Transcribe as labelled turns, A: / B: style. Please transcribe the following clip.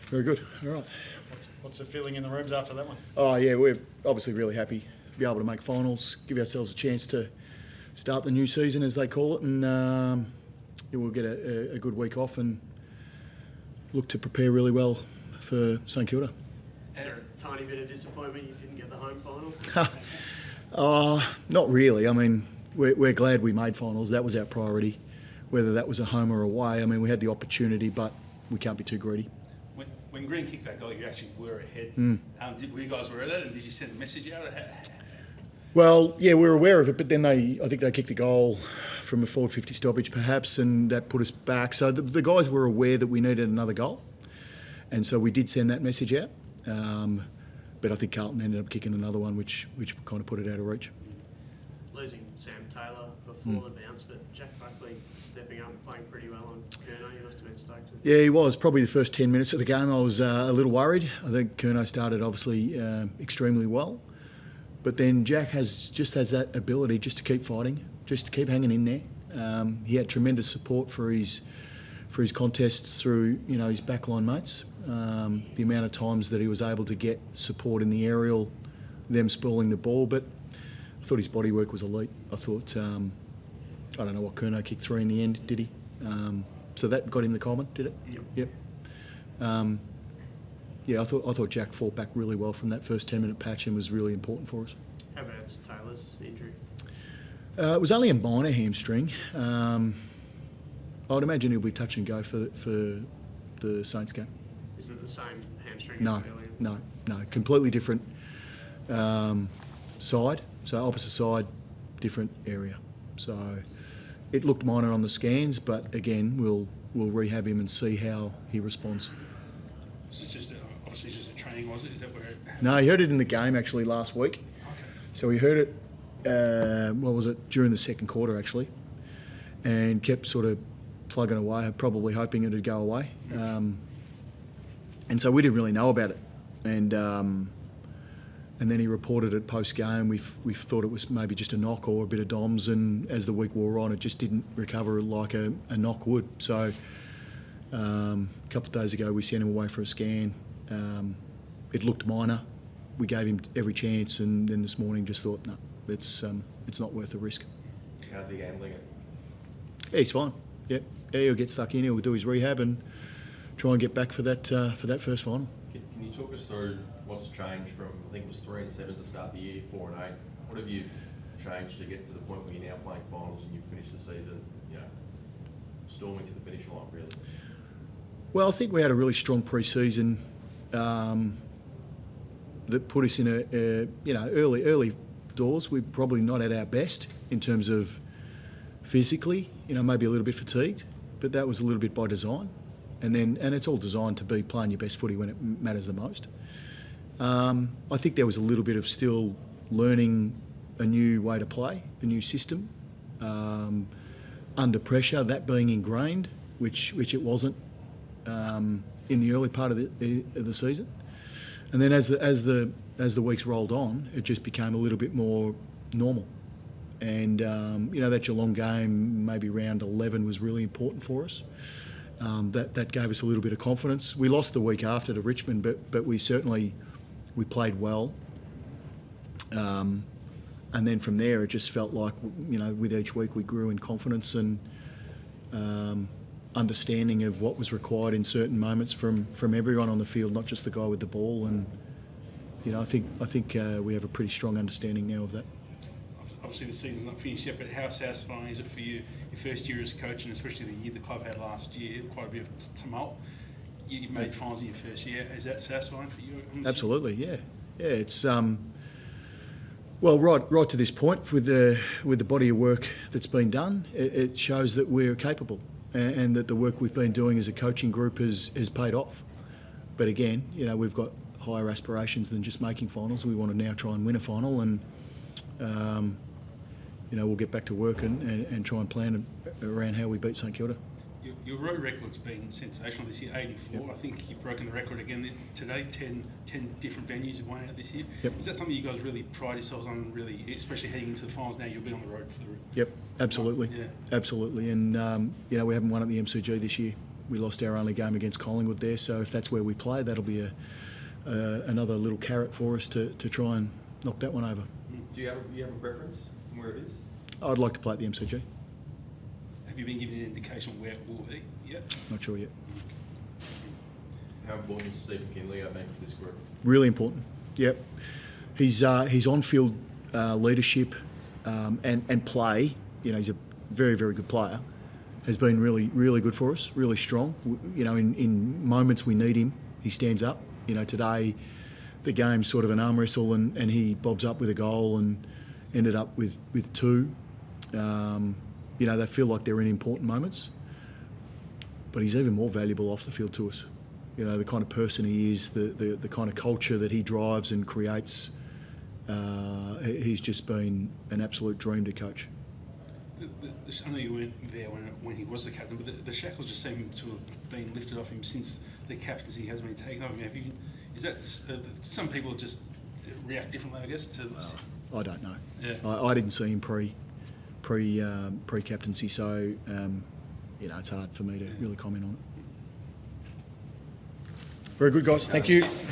A: Very good. All right.
B: What's the feeling in the rooms after that one?
A: Oh, yeah, we're obviously really happy to be able to make finals, give ourselves a chance to start the new season, as they call it, and we'll get a good week off and look to prepare really well for St Kilda.
C: Is there a tiny bit of disappointment you didn't get the home final?
A: Not really. I mean, we're glad we made finals. That was our priority, whether that was a home or away. I mean, we had the opportunity, but we can't be too greedy.
D: When Green kicked that goal, you actually were ahead. Were you guys aware of that, and did you send a message out?
A: Well, yeah, we were aware of it, but then I think they kicked a goal from a forward 50 stoppage perhaps, and that put us back. So the guys were aware that we needed another goal, and so we did send that message out. But I think Carlton ended up kicking another one, which kind of put it out of reach.
C: Losing Sam Taylor before the bounce, but Jack Buckley stepping up and playing pretty well on Curnow. You must have been stoked.
A: Yeah, he was. Probably the first 10 minutes of the game I was a little worried. I think Curnow started obviously extremely well. But then Jack has that ability just to keep fighting, just to keep hanging in there. He had tremendous support for his contests through his backline mates. The amount of times that he was able to get support in the aerial, them spoiling the ball, but I thought his body work was elite. I thought, I don't know what Curnow kicked 3 in the end, did he? So that got him the Coleman, did it? Yep. Yeah, I thought Jack fought back really well from that first 10-minute patch and was really important for us.
C: How about Taylor's injury?
A: It was only a minor hamstring. I'd imagine he'll be touch and go for the Saints game.
C: Is it the same hamstring
A: No,
C: as earlier?
A: no, completely different side. So opposite side, different area. So it looked minor on the scans, but again, we'll rehab him and see how he responds.
D: Was it just obviously just a training? Was it? Is that where?
A: No, he heard it in the game actually last week.
D: Okay.
A: So he heard it. During the second quarter actually, and kept sort of plugging away, probably hoping it'd go away. And so we didn't really know about it, and then he reported it post game. We thought it was maybe just a knock or a bit of DOMS, and as the week wore on, it just didn't recover like a knock would. So a couple of days ago, we sent him away for a scan. It looked minor. We gave him every chance, and then this morning just thought, no, it's not worth the risk.
E: How's he handling it?
A: Yeah, he's fine. Yeah, he'll get stuck in. He'll do his rehab and try and get back for that first final.
E: Can you talk us through what's changed from, I think it was 3 and 7 to start the year, 4 and 8? What have you changed to get to the point where you're now playing finals and you've finished the season, storming to the finish line, really?
A: Well, I think we had a really strong pre-season that put us in early doors. We're probably not at our best in terms of physically, maybe a little bit fatigued, but that was a little bit by design. And it's all designed to be playing your best footy when it matters the most. I think there was a little bit of still learning a new way to play, a new system, under pressure, that being ingrained, which it wasn't in the early part of the season. And then as the weeks rolled on, it just became a little bit more normal. And that Geelong game, maybe round 11, was really important for us. That gave us a little bit of confidence. We lost the week after to Richmond, but we played well. And then from there, it just felt like with each week we grew in confidence and understanding of what was required in certain moments from everyone on the field, not just the guy with the ball. And I think we have a pretty strong understanding now of that.
D: Obviously the season's not finished yet, but how satisfying is it for you, your first year as coach, and especially the year the club had last year, quite a bit of tumult. You made finals in your first year. Is that satisfying for you?
A: Absolutely, yeah. It's well, right to this point with the body of work that's been done, it shows that we're capable and that the work we've been doing as a coaching group has paid off. But again, we've got higher aspirations than just making finals. We want to now try and win a final, and we'll get back to work and try and plan around how we beat St Kilda.
D: Your road record's been sensational this year, 8 and 4. Yep. I think you've broken the record again today, 10 different venues you've won out this year.
A: Yep.
D: Is that something you guys really pride yourselves on, really, especially heading into the finals now? You'll be on the road for the...
A: Yep, absolutely.
D: Yeah.
A: Absolutely. And, we haven't won at the MCG this year. We lost our only game against Collingwood there, so if that's where we play, that'll be another little carrot for us to try and knock that one over.
E: Do you have a preference on where it is?
A: I'd like to play at the MCG.
D: Have you been given an indication where it will be yet?
A: Not sure yet.
E: How important is Stephen Kinley, I think, for this group?
A: Really important. Yep. His on-field leadership and play, he's a very, very good player, has been really, really good for us, really strong. In moments we need him, he stands up. Today the game's sort of an arm wrestle and he bobs up with a goal and ended up with two. They feel like they're in important moments, but he's even more valuable off the field to us. The kind of person he is, the kind of culture that he drives and creates, he's just been an absolute dream to coach.
D: I know you weren't there when he was the captain, but the shackles just seem to have been lifted off him since the captaincy has been taken off him. Is that just, some people just react differently, I guess, to this?
A: I don't know.
D: Yeah.
A: I didn't see him pre-captaincy, so it's hard for me to really comment on it. Very good, guys. Thank you.